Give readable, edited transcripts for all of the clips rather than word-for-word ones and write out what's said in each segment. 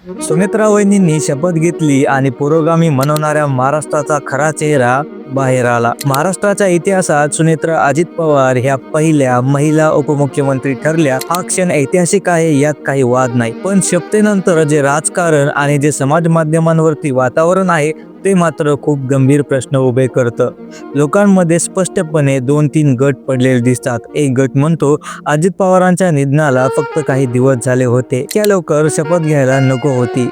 सुमित्रा वहिनींनी शपथ घेतली आणि पुरोगामी म्हणवणाऱ्या महाराष्ट्राचा खरा चेहरा बाहेर आला. महाराष्ट्राच्या इतिहासात सुनेत्रा अजित पवार ह्या पहिल्या महिला उपमुख्यमंत्री ठरल्या. हा क्षण ऐतिहासिक आहे, यात काही वाद नाही. पण शपथेनंतर जे राजकारण आणि जे समाज माध्यमांवरती वातावरण आहे ते मात्र खूप गंभीर प्रश्न उभे करतं. लोकांमध्ये स्पष्टपणे 2-3 गट पडलेले दिसतात. एक गट म्हणतो अजित पवारांच्या निधनाला फक्त काही दिवस झाले होते, इतक्या लवकर शपथ घ्यायला नको होती.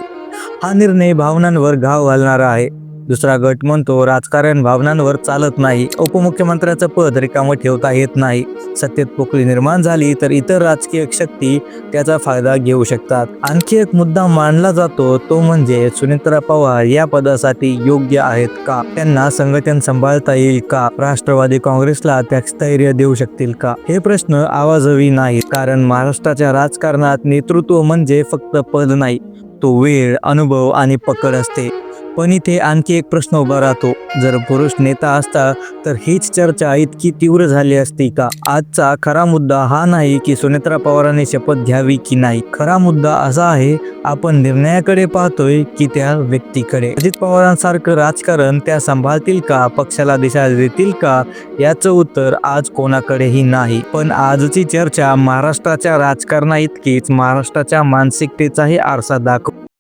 हा निर्णय भावनांवर घाव घालणारा आहे. दुसरा गट म्हणतो राजकारण भावनांवर चालत नाही, उपमुख्यमंत्र्याचं पद रिकामं ठेवता येत नाही. सत्तेत पोकळी निर्माण झाली तर इतर राजकीय शक्ती त्याचा फायदा घेऊ शकतात. आणखी एक मुद्दा मांडला जातो तो म्हणजे सुनेत्रा पवार या पदासाठी योग्य आहेत का? त्यांना संघटन सांभाळता येईल का? राष्ट्रवादी काँग्रेसला त्या स्थैर्य देऊ शकतील का? हे प्रश्न आवाजवी नाहीत, कारण महाराष्ट्राच्या राजकारणात नेतृत्व म्हणजे फक्त पद नाही, तो वेळ, अनुभव आणि पकड असते. पण इथे आणखी एक प्रश्न उभा राहतो, जर पुरुष नेता असता तर हीच चर्चा इतकी तीव्र झाली असती का? आजचा खरा मुद्दा हा नाही की सुनेत्रा पवारांनी शपथ घ्यावी की नाही. खरा मुद्दा असा आहे, आपण निर्णयाकडे पाहतोय की त्या व्यक्तीकडे? अजित पवारांसारखं राजकारण त्या सांभाळतील का? पक्षाला दिशा देतील का? याचं उत्तर आज कोणाकडेही नाही. पण आजची चर्चा महाराष्ट्राच्या राजकारणा इतकीच महाराष्ट्राच्या मानसिकतेचाही आरसा दाखव